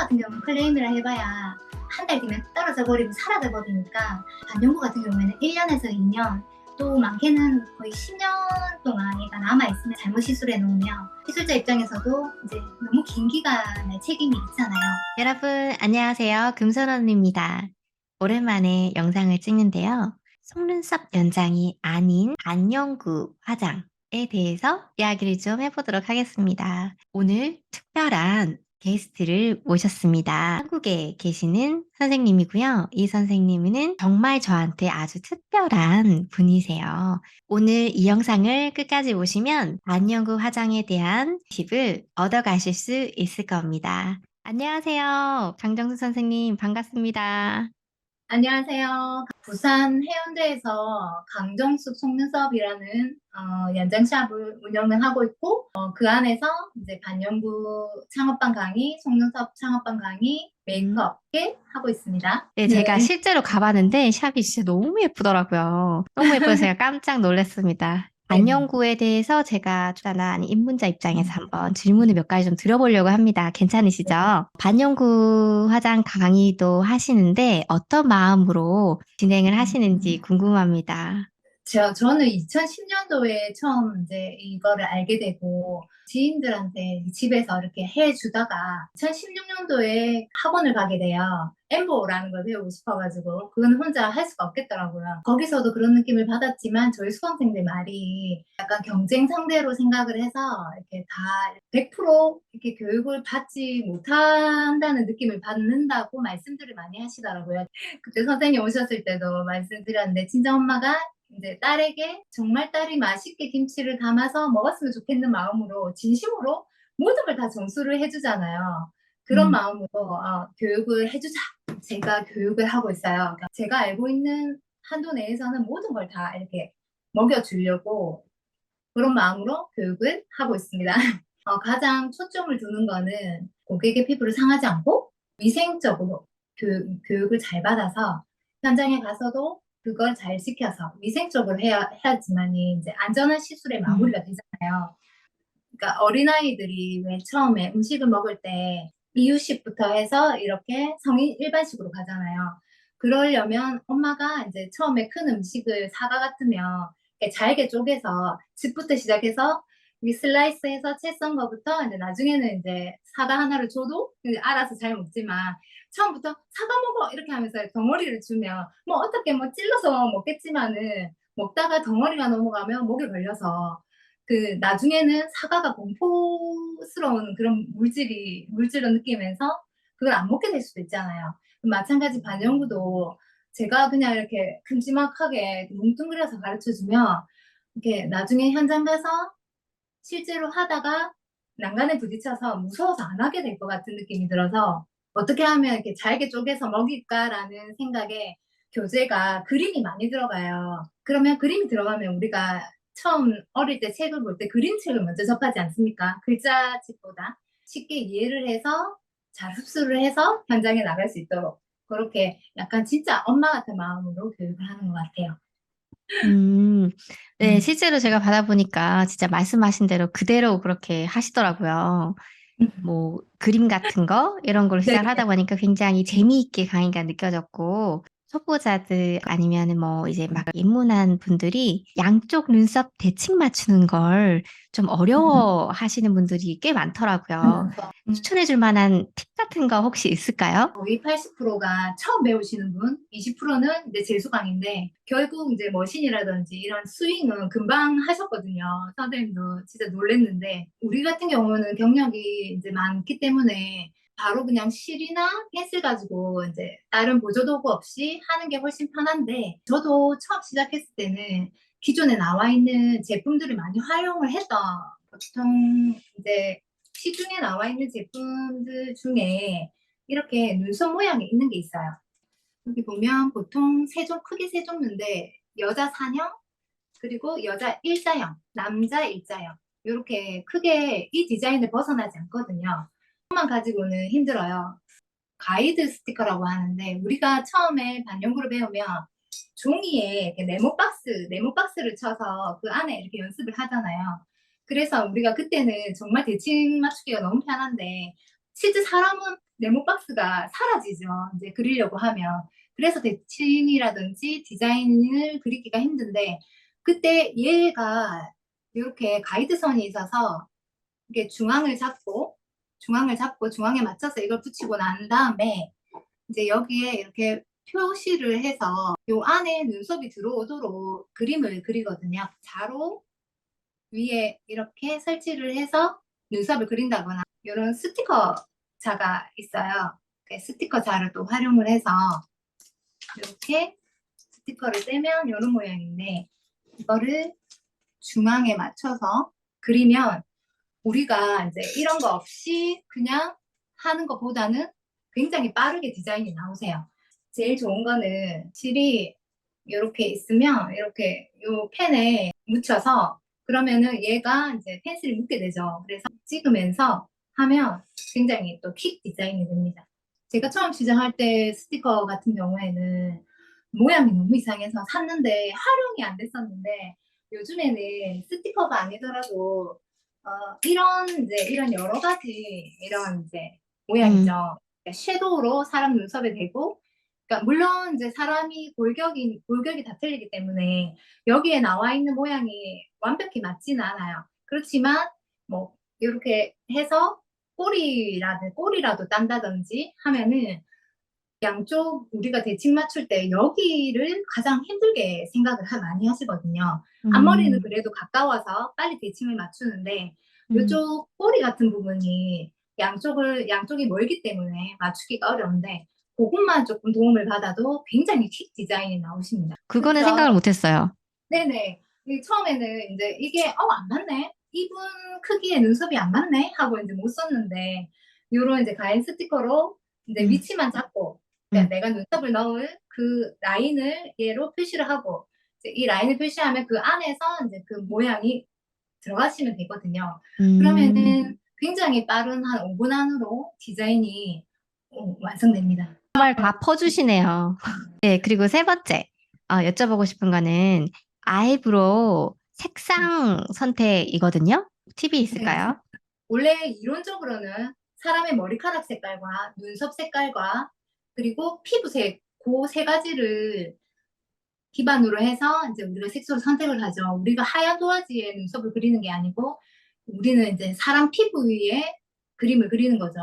같은 경우는 클레임이라 해봐야 한 달 뒤면 떨어져 버리고 사라져 버리니까 반영구 같은 경우에는 1년에서 2년 또 많게는 거의 10년 동안 얘가 남아있으면 잘못 시술해 놓으면 시술자 입장에서도 이제 너무 긴 기간의 책임이 있잖아요. 여러분, 안녕하세요. 금선언입니다. 오랜만에 영상을 찍는데요. 속눈썹 연장이 아닌 반영구 화장에 대해서 이야기를 좀 해보도록 하겠습니다. 오늘 특별한 게스트를 모셨습니다. 한국에 계시는 선생님이고요. 이 선생님은 정말 저한테 아주 특별한 분이세요. 오늘 이 영상을 끝까지 보시면 반영구 화장에 대한 팁을 얻어가실 수 있을 겁니다. 안녕하세요. 강정수 선생님, 반갑습니다. 안녕하세요. 부산 해운대에서 강정숙 속눈썹이라는 연장샵을 운영을 하고 있고 그 안에서 이제 반영구 창업반 강의, 속눈썹 창업반 강의, 메이크업 게 하고 있습니다. 네, 제가 실제로 가봤는데 샵이 진짜 너무 예쁘더라고요. 너무 예뻐서 제가 깜짝 놀랐습니다. 네. 반영구에 대해서 제가 아니 입문자 입장에서 한번 질문을 몇 가지 좀 드려보려고 합니다. 괜찮으시죠? 반영구 화장 강의도 하시는데 어떤 마음으로 진행을 하시는지 궁금합니다. 저는 2010년도에 처음 이제 이거를 알게 되고 지인들한테 집에서 이렇게 해주다가 2016년도에 학원을 가게 돼요. 엠보라는 걸 배우고 싶어가지고 그건 혼자 할 수가 없겠더라고요. 거기서도 그런 느낌을 받았지만 저희 수강생들 말이 약간 경쟁 상대로 생각을 해서 이렇게 다 100% 이렇게 교육을 받지 못한다는 느낌을 받는다고 말씀들을 많이 하시더라고요. 그때 선생님 오셨을 때도 말씀드렸는데 친정엄마가 이제 딸에게 정말 딸이 맛있게 김치를 담아서 먹었으면 좋겠는 마음으로 진심으로 모든 걸 다 정수를 해주잖아요. 그런 마음으로 교육을 해주자. 제가 교육을 하고 있어요. 그러니까 제가 알고 있는 한도 내에서는 모든 걸 다 이렇게 먹여주려고 그런 마음으로 교육을 하고 있습니다. 가장 초점을 두는 거는 고객의 피부를 상하지 않고 위생적으로 교육을 잘 받아서 현장에 가서도 그걸 잘 지켜서 위생적으로 해야지만이 이제 안전한 시술의 마무리가 되잖아요. 그러니까 어린아이들이 왜 처음에 음식을 먹을 때 이유식부터 해서 이렇게 성인 일반식으로 가잖아요. 그러려면 엄마가 이제 처음에 큰 음식을 사과 같으면 이렇게 잘게 쪼개서 즙부터 시작해서 이 슬라이스해서 채 썬 거부터 이제 나중에는 이제 사과 하나를 줘도 알아서 잘 먹지만 처음부터 사과 먹어 이렇게 하면서 덩어리를 주면 뭐 어떻게 뭐 찔러서 먹겠지만은 먹다가 덩어리가 넘어가면 목에 걸려서 그 나중에는 사과가 공포스러운 그런 물질을 느끼면서 그걸 안 먹게 될 수도 있잖아요. 마찬가지 반영구도 제가 그냥 이렇게 큼지막하게 뭉뚱그려서 가르쳐주면 이렇게 나중에 현장 가서 실제로 하다가 난간에 부딪혀서 무서워서 안 하게 될 것 같은 느낌이 들어서 어떻게 하면 이렇게 잘게 쪼개서 먹일까라는 생각에 교재가 그림이 많이 들어가요. 그러면 그림이 들어가면 우리가 처음 어릴 때 책을 볼 때 그림책을 먼저 접하지 않습니까? 글자책보다 쉽게 이해를 해서 잘 흡수를 해서 현장에 나갈 수 있도록 그렇게 약간 진짜 엄마 같은 마음으로 교육을 하는 것 같아요. 네, 실제로 제가 받아보니까 진짜 말씀하신 대로 그대로 그렇게 하시더라고요. 뭐, 그림 같은 거, 이런 걸로 네. 시작을 하다 보니까 굉장히 재미있게 강의가 느껴졌고, 초보자들 아니면 뭐 이제 막 입문한 분들이 양쪽 눈썹 대칭 맞추는 걸 좀 어려워 하시는 분들이 꽤 많더라고요. 추천해 줄 만한 팁 같은 거 혹시 있을까요? 거의 80%가 처음 배우시는 분, 20%는 이제 재수강인데 결국 이제 머신이라든지 이런 스윙은 금방 하셨거든요. 선생님도 진짜 놀랬는데 우리 같은 경우는 경력이 이제 많기 때문에 바로 그냥 실이나 펜슬 가지고 이제 다른 보조도구 없이 하는 게 훨씬 편한데 저도 처음 시작했을 때는 기존에 나와 있는 제품들을 많이 활용을 해서 보통 이제 시중에 나와 있는 제품들 중에 이렇게 눈썹 모양이 있는 게 있어요. 여기 보면 보통 크게 세 종류인데 여자 4형 그리고 여자 일자형, 남자 일자형 이렇게 크게 이 디자인을 벗어나지 않거든요. 그것만 가지고는 힘들어요. 가이드 스티커라고 하는데 우리가 처음에 반영구를 배우면 종이에 이렇게 네모박스를 쳐서 그 안에 이렇게 연습을 하잖아요. 그래서 우리가 그때는 정말 대칭 맞추기가 너무 편한데 실제 사람은 네모 박스가 사라지죠. 이제 그리려고 하면. 그래서 대칭이라든지 디자인을 그리기가 힘든데, 그때 얘가 이렇게 가이드선이 있어서 이게 중앙에 맞춰서 이걸 붙이고 난 다음에 이제 여기에 이렇게 표시를 해서 요 안에 눈썹이 들어오도록 그림을 그리거든요. 자로 위에 이렇게 설치를 해서 눈썹을 그린다거나 이런 스티커 자가 있어요. 그 스티커 자를 또 활용을 해서 이렇게 스티커를 떼면 이런 모양인데 이거를 중앙에 맞춰서 그리면 우리가 이제 이런 거 없이 그냥 하는 것보다는 굉장히 빠르게 디자인이 나오세요. 제일 좋은 거는 실이 이렇게 있으면 이렇게 요 펜에 묻혀서 그러면은 얘가 이제 펜슬이 묻게 되죠. 그래서 찍으면서 하면 굉장히 또 퀵 디자인이 됩니다. 제가 처음 시작할 때 스티커 같은 경우에는 모양이 너무 이상해서 샀는데 활용이 안 됐었는데 요즘에는 스티커가 아니더라도 이런 여러 가지 이런 이제 모양이죠. 음, 그러니까 섀도우로 사람 눈썹에 대고, 그러니까 물론 이제 사람이 골격이 다 틀리기 때문에 여기에 나와 있는 모양이 완벽히 맞지는 않아요. 그렇지만 뭐 이렇게 해서 꼬리라도 딴다든지 하면은 양쪽 우리가 대칭 맞출 때 여기를 가장 힘들게 생각을 많이 하시거든요. 앞머리는 음, 그래도 가까워서 빨리 대칭을 맞추는데 음. 이쪽 꼬리 같은 부분이 양쪽이 멀기 때문에 맞추기가 어려운데 그것만 조금 도움을 받아도 굉장히 퀵 디자인이 나오십니다. 그거는 그쵸? 생각을 못했어요. 네네. 처음에는 이제 이게 안 맞네. 이분 크기의 눈썹이 안 맞네 하고 이제 못 썼는데 요런 이제 가인 스티커로 이제 음, 위치만 잡고 그러니까 음, 내가 눈썹을 넣을 그 라인을 얘로 표시를 하고 이제 이 라인을 표시하면 그 안에서 이제 그 모양이 들어가시면 되거든요. 음. 그러면은 굉장히 빠른 한 5분 안으로 디자인이 완성됩니다. 정말 다 퍼주시네요. 네, 그리고 세 번째, 여쭤보고 싶은 거는 아이브로우 색상 선택이거든요. 팁이 네. 있을까요? 원래 이론적으로는 사람의 머리카락 색깔과 눈썹 색깔과 그리고 피부색 그 세 가지를 기반으로 해서 이제 우리가 색소를 선택을 하죠. 우리가 하얀 도화지에 눈썹을 그리는 게 아니고 우리는 이제 사람 피부 위에 그림을 그리는 거죠.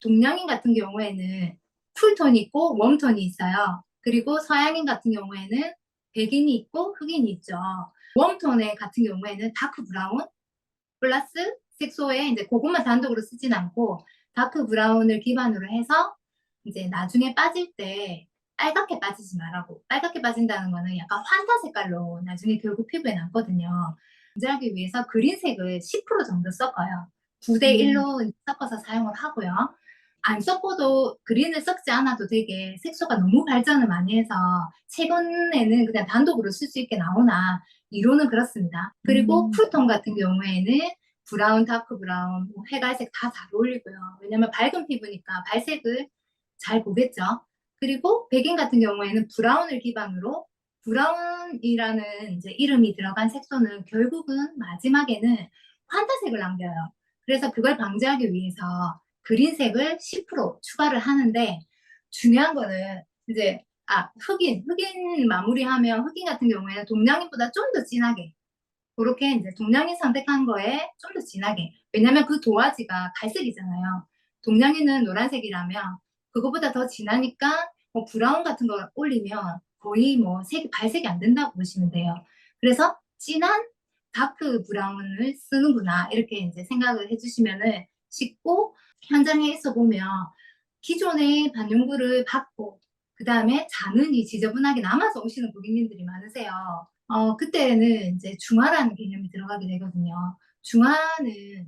동양인 같은 경우에는 쿨톤이 있고 웜톤이 있어요. 그리고 서양인 같은 경우에는 백인이 있고 흑인이 있죠. 웜톤의 같은 경우에는 다크 브라운 플러스 색소에 이제 그것만 단독으로 쓰진 않고 다크 브라운을 기반으로 해서 이제 나중에 빠질 때 빨갛게 빠지지 말라고. 빨갛게 빠진다는 거는 약간 환타 색깔로 나중에 결국 피부에 남거든요. 유지하기 위해서 그린색을 10% 정도 섞어요. 9대 음, 1로 섞어서 사용을 하고요. 안 섞어도 그린을 섞지 않아도 되게 색소가 너무 발전을 많이 해서 최근에는 그냥 단독으로 쓸 수 있게 나오나 이론은 그렇습니다. 그리고 음, 쿨톤 같은 경우에는 브라운, 다크 브라운, 뭐 회갈색 다 잘 어울리고요. 왜냐면 밝은 피부니까 발색을 잘 보겠죠. 그리고 백인 같은 경우에는 브라운을 기반으로 브라운이라는 이제 이름이 들어간 색소는 결국은 마지막에는 환타색을 남겨요. 그래서 그걸 방지하기 위해서 그린색을 10% 추가를 하는데 중요한 거는 이제 흑인 마무리하면 흑인 같은 경우에는 동양인보다 좀 더 진하게 그렇게 이제 동양인 선택한 거에 좀 더 진하게. 왜냐면 그 도화지가 갈색이잖아요. 동양인은 노란색이라면 그거보다 더 진하니까 뭐 브라운 같은 걸 올리면 거의 뭐 색이 발색이 안 된다고 보시면 돼요. 그래서 진한 다크 브라운을 쓰는구나 이렇게 이제 생각을 해주시면은 쉽고 현장에 있어 보면 기존의 반영구를 받고 그 다음에 잔흔이 지저분하게 남아서 오시는 고객님들이 많으세요. 그때는 이제 중화라는 개념이 들어가게 되거든요. 중화는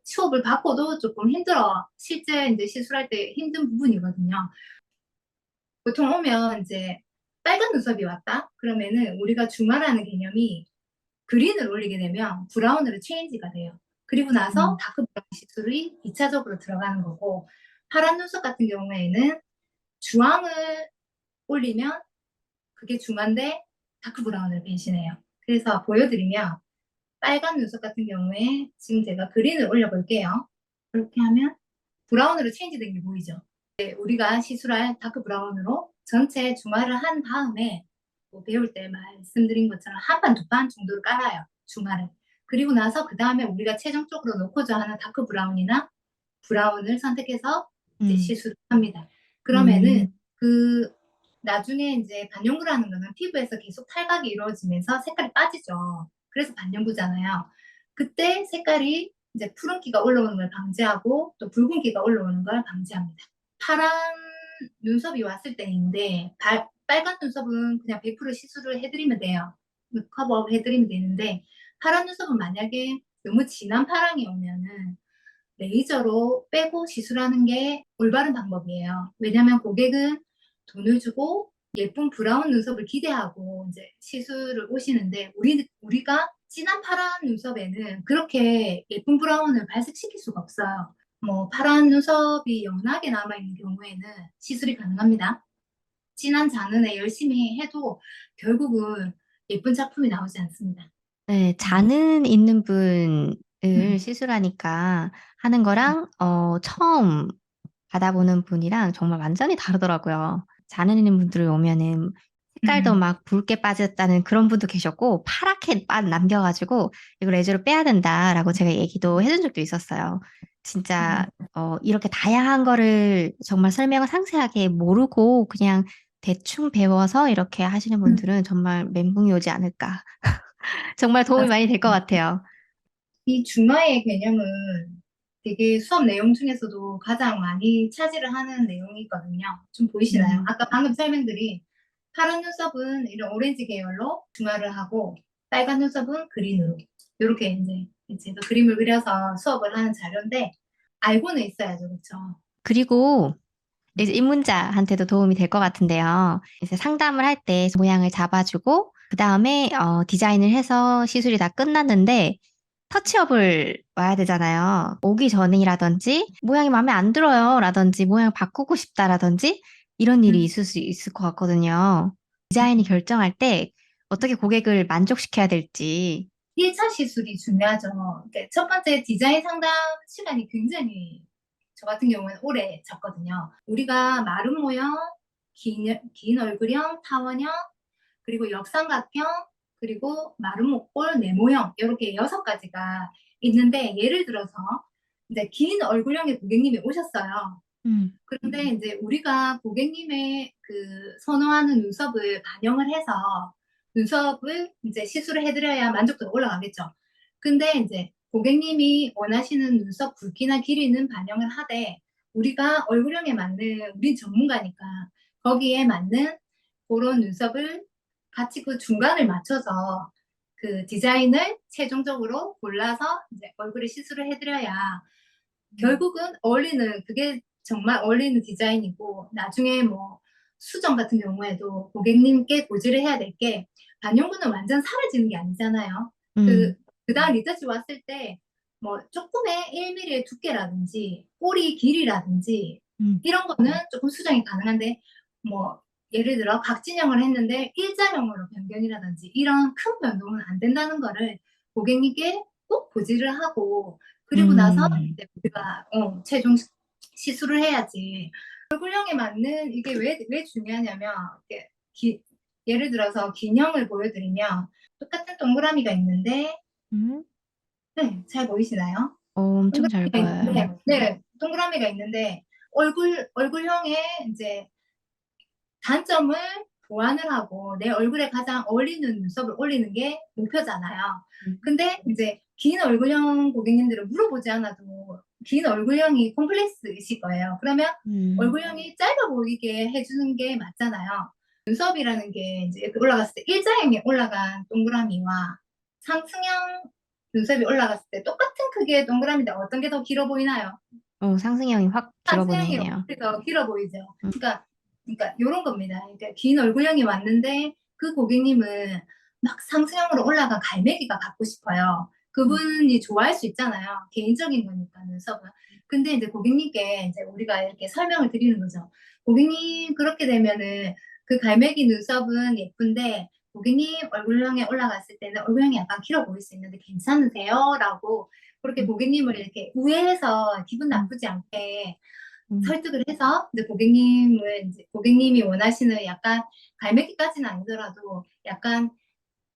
수업을 받고도 조금 힘들어. 실제 이제 시술할 때 힘든 부분이거든요. 보통 오면 이제 빨간 눈썹이 왔다? 그러면은 우리가 중화라는 개념이 그린을 올리게 되면 브라운으로 체인지가 돼요. 그리고 나서 음, 다크 브라운 시술이 2차적으로 들어가는 거고, 파란 눈썹 같은 경우에는 주황을 올리면 그게 중화인데 다크 브라운을 변신해요. 그래서 보여드리면 빨간 눈썹 같은 경우에 지금 제가 그린을 올려볼게요. 그렇게 하면 브라운으로 체인지 된 게 보이죠? 우리가 시술할 다크 브라운으로 전체 중화를 한 다음에 뭐 배울 때 말씀드린 것처럼 한 판, 두 판 정도를 깔아요. 중화를. 그리고 나서 그 다음에 우리가 최종적으로 놓고자 하는 다크 브라운이나 브라운을 선택해서 이제 음, 시술을 합니다. 그러면은 음, 그 나중에 이제 반영구라는 거는 피부에서 계속 탈각이 이루어지면서 색깔이 빠지죠. 그래서 반영구잖아요. 그때 색깔이 이제 푸른기가 올라오는 걸 방지하고 또 붉은기가 올라오는 걸 방지합니다. 파란 눈썹이 왔을 때인데 빨간 눈썹은 그냥 100% 시술을 해드리면 돼요. 커버업 해드리면 되는데 파란 눈썹은 만약에 너무 진한 파랑이 오면은 레이저로 빼고 시술하는 게 올바른 방법이에요. 왜냐하면 고객은 돈을 주고 예쁜 브라운 눈썹을 기대하고 이제 시술을 오시는데 우리가 진한 파란 눈썹에는 그렇게 예쁜 브라운을 발색시킬 수가 없어요. 뭐 파란 눈썹이 연하게 남아있는 경우에는 시술이 가능합니다. 진한 잔은에 열심히 해도 결국은 예쁜 작품이 나오지 않습니다. 네, 음, 잔은 있는 분을 음, 시술하니까 하는 거랑, 처음 받아보는 분이랑 정말 완전히 다르더라고요. 잔은 있는 분들 오면은 색깔도 음, 막 붉게 빠졌다는 그런 분도 계셨고, 파랗게 남겨가지고, 이거 레이저로 빼야 된다라고 제가 얘기도 해준 적도 있었어요. 진짜, 이렇게 다양한 거를 정말 설명을 상세하게 모르고 그냥 대충 배워서 이렇게 하시는 음, 분들은 정말 멘붕이 오지 않을까. 정말 도움이 많이 될 것 맞습니다. 같아요. 이 중화의 개념은 되게 수업 내용 중에서도 가장 많이 차지를 하는 내용이거든요. 좀 보이시나요? 음. 아까 방금 설명드린 파란 눈썹은 이런 오렌지 계열로 중화를 하고 빨간 눈썹은 그린으로 이렇게 이제 그 그림을 그려서 수업을 하는 자료인데 알고는 있어야죠, 그렇죠? 그리고 이제 입문자한테도 도움이 될 것 같은데요. 이제 상담을 할 때 모양을 잡아주고, 그 다음에 디자인을 해서 시술이 다 끝났는데, 터치업을 와야 되잖아요. 오기 전이라든지, 모양이 마음에 안 들어요. 라든지, 모양 바꾸고 싶다라든지, 이런 일이 음. 있을 수 있을 것 같거든요. 디자인이 결정할 때 어떻게 고객을 만족시켜야 될지. 1차 시술이 중요하죠. 그러니까 첫 번째 디자인 상담 시간이 굉장히 저 같은 경우는 오래 졌거든요. 우리가 마른 모형, 긴 얼굴형, 타원형, 그리고 역삼각형, 그리고 마른 목볼, 네모형 이렇게 6가지가 있는데 예를 들어서 이제 긴 얼굴형의 고객님이 오셨어요. 음, 그런데 이제 우리가 고객님의 그 선호하는 눈썹을 반영을 해서 눈썹을 이제 시술을 해드려야 만족도가 올라가겠죠. 근데 이제 고객님이 원하시는 눈썹 굵기나 길이는 반영을 하되 우리가 얼굴형에 맞는 우린 전문가니까 거기에 맞는 그런 눈썹을 같이 그 중간을 맞춰서 그 디자인을 최종적으로 골라서 이제 얼굴에 시술을 해드려야 결국은 어울리는 그게 정말 어울리는 디자인이고 나중에 뭐 수정 같은 경우에도 고객님께 고지를 해야 될 게 반영구는 완전 사라지는 게 아니잖아요. 그 음, 그다음 리터치 왔을 때 뭐 조금의 1mm의 두께라든지 꼬리 길이라든지 음, 이런 거는 조금 수정이 가능한데 뭐 예를 들어 각진형을 했는데 일자형으로 변경이라든지 이런 큰 변동은 안 된다는 거를 고객님께 꼭 고지를 하고 그리고 나서 음, 이제 우리가 최종 시술을 해야지. 얼굴형에 맞는 이게 왜 중요하냐면 이렇게 예를 들어서 기형을 보여드리면 똑같은 동그라미가 있는데 음. 네, 잘 보이시나요? 엄청 잘 동그라미가 보여요. 있는데 네, 동그라미가 있는데 얼굴형에 이제 단점을 보완을 하고 내 얼굴에 가장 어울리는 눈썹을 올리는 게 목표잖아요. 음, 근데 이제 긴 얼굴형 고객님들은 물어보지 않아도 긴 얼굴형이 콤플렉스이실 거예요. 그러면 음, 얼굴형이 짧아 보이게 해주는 게 맞잖아요. 눈썹이라는 게 이제 이렇게 올라갔을 때 일자형에 올라간 동그라미와 상승형 눈썹이 올라갔을 때 똑같은 크기의 동그라미인데 어떤 게 더 길어 보이나요? 상승형이 확 길어 상승형이 보이네요. 더 길어 보이죠. 음, 그러니까 이런 겁니다. 그러니까 긴 얼굴형이 왔는데 그 고객님은 막 상승형으로 올라간 갈매기가 갖고 싶어요. 음, 그분이 좋아할 수 있잖아요. 개인적인 거니까 눈썹은. 근데 이제 고객님께 이제 우리가 이렇게 설명을 드리는 거죠. 고객님 그렇게 되면은 그 갈매기 눈썹은 예쁜데 고객님 얼굴형에 올라갔을 때는 얼굴형이 약간 길어 보일 수 있는데 괜찮으세요? 라고 그렇게 음, 고객님을 이렇게 우회해서 기분 음, 나쁘지 않게 음. 설득을 해서 이제 고객님이 원하시는 약간 갈매기까지는 아니더라도 약간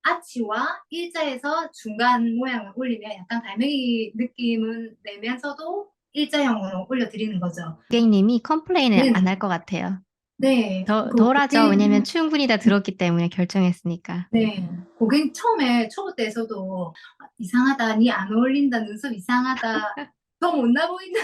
아치와 일자에서 중간 모양을 올리면 약간 갈매기 느낌은 내면서도 일자형으로 올려드리는 거죠. 고객님이 컴플레인을 안 할 네네. 것 같아요. 네. 덜하죠. 왜냐면 충분히 다 들었기 때문에 결정했으니까. 네. 고객 처음에 초보 때에서도 이상하다, 니 안 어울린다, 눈썹 이상하다, 더 못나 보인다.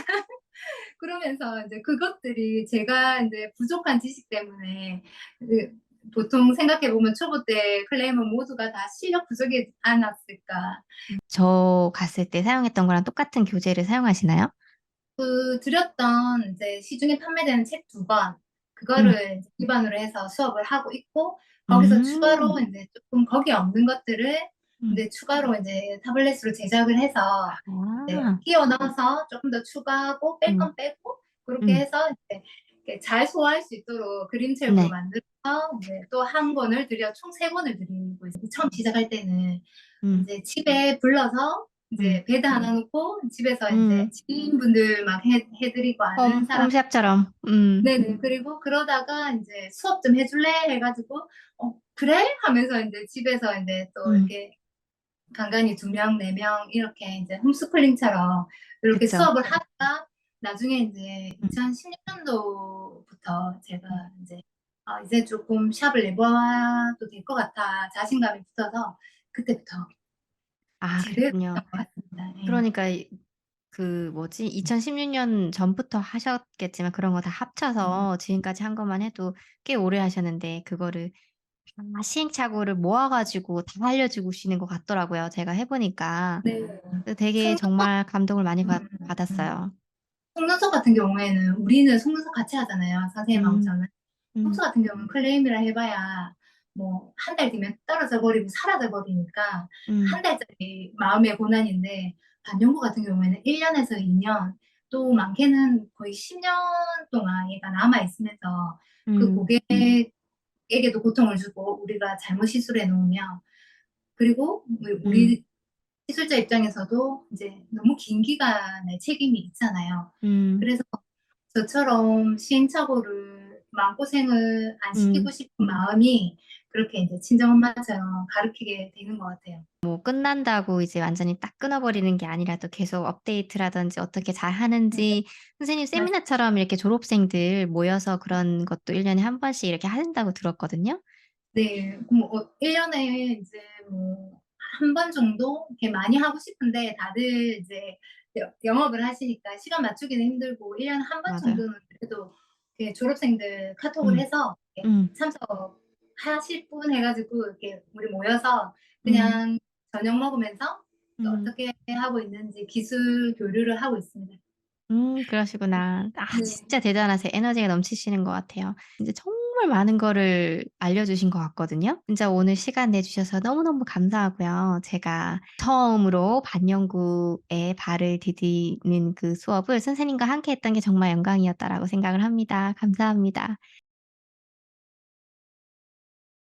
그러면서 이제 그것들이 제가 이제 부족한 지식 때문에 그 보통 생각해 보면 초보 때 클레이머 모두가 다 실력 부족이 않았을까. 저 갔을 때 사용했던 거랑 똑같은 교재를 사용하시나요? 그 드렸던 이제 시중에 판매되는 책 두 권, 음. 그거를 이제 기반으로 해서 수업을 하고 있고, 거기서 음. 추가로 이제 조금 거기에 없는 것들을 음. 이제 추가로 이제 타블렛으로 제작을 해서 이제 아. 끼워 넣어서 조금 더 추가하고 뺄 음. 건 빼고 그렇게 음. 해서 이제 이렇게 잘 소화할 수 있도록 그림책으로 네. 만들어서 이제 또 한 권을 드려 총 세 권을 드리고 있어요. 처음 시작할 때는 음. 이제 집에 불러서 음. 이제 베드 하나 놓고 집에서 이제 음. 지인분들 막 해드리고 아는 사람. 홈샵처럼. 네네. 그리고 그러다가 이제 수업 좀 해줄래? 해가지고, 그래? 하면서 이제 집에서 이제 또 음. 이렇게 간간히 두 명, 네 명 이렇게 이제 홈스쿨링처럼 이렇게 그쵸. 수업을 하다가 나중에 이제 음. 2016년도부터 제가 이제 이제 조금 샵을 내봐도 될 것 같아 자신감이 붙어서 그때부터 아, 제대로 그랬군요. 했던 것 같습니다. 예. 그러니까 그 뭐지? 2016년 전부터 하셨겠지만 그런 거 다 합쳐서 지금까지 한 것만 해도 꽤 오래 하셨는데 그거를 다 시행착오를 모아 가지고 다 알려주시는 것 같더라고요, 제가 해 보니까. 네. 그래서 되게 속 정말 감동을 많이 음. 받았어요. 속눈썹 같은 경우에는 우리는 속눈썹 같이 하잖아요. 선생님하고 음. 저는. 음. 속눈썹 같은 경우는 클레임이라 해봐야 뭐 한 달 뒤면 떨어져 버리고 사라져 버리니까 음. 한 달짜리 마음의 고난인데 반영구 같은 경우에는 1년에서 2년 또 많게는 거의 10년 동안 얘가 남아 있으면서 그 음. 고객에게도 고통을 주고 우리가 잘못 시술해 놓으면 그리고 음. 우리 시술자 입장에서도 이제 너무 긴 기간의 책임이 있잖아요. 음. 그래서 저처럼 시행착오를 마음고생을 안 시키고 음. 싶은 마음이 그렇게 이제 친정엄마처럼 가르치게 되는 것 같아요. 뭐 끝난다고 이제 완전히 딱 끊어 버리는 게 아니라 또 계속 업데이트라든지 어떻게 잘하는지 선생님 맞 세미나처럼 이렇게 졸업생들 모여서 그런 것도 1 년에 한 번씩 이렇게 하신다고 들었거든요. 네. 그럼 1년에 이제 뭐 한 번 정도 이렇게 많이 하고 싶은데 다들 이제 영업을 하시니까 시간 맞추기는 힘들고 1 년에 한 번 맞아요. 정도는 그래도 이렇게 졸업생들 카톡을 음. 해서 이렇게 음. 참석하실 분 해 가지고 이렇게 우리 모여서 음. 그냥 저녁 먹으면서 음. 어떻게 하고 있는지 기술 교류를 하고 있습니다. 그러시구나. 아, 네. 진짜 대단하세요. 에너지가 넘치시는 것 같아요. 진짜 정말 많은 거를 알려주신 것 같거든요. 진짜 오늘 시간 내주셔서 너무너무 감사하고요. 제가 처음으로 반영구에 발을 디디는 그 수업을 선생님과 함께 했던 게 정말 영광이었다라고 생각을 합니다. 감사합니다.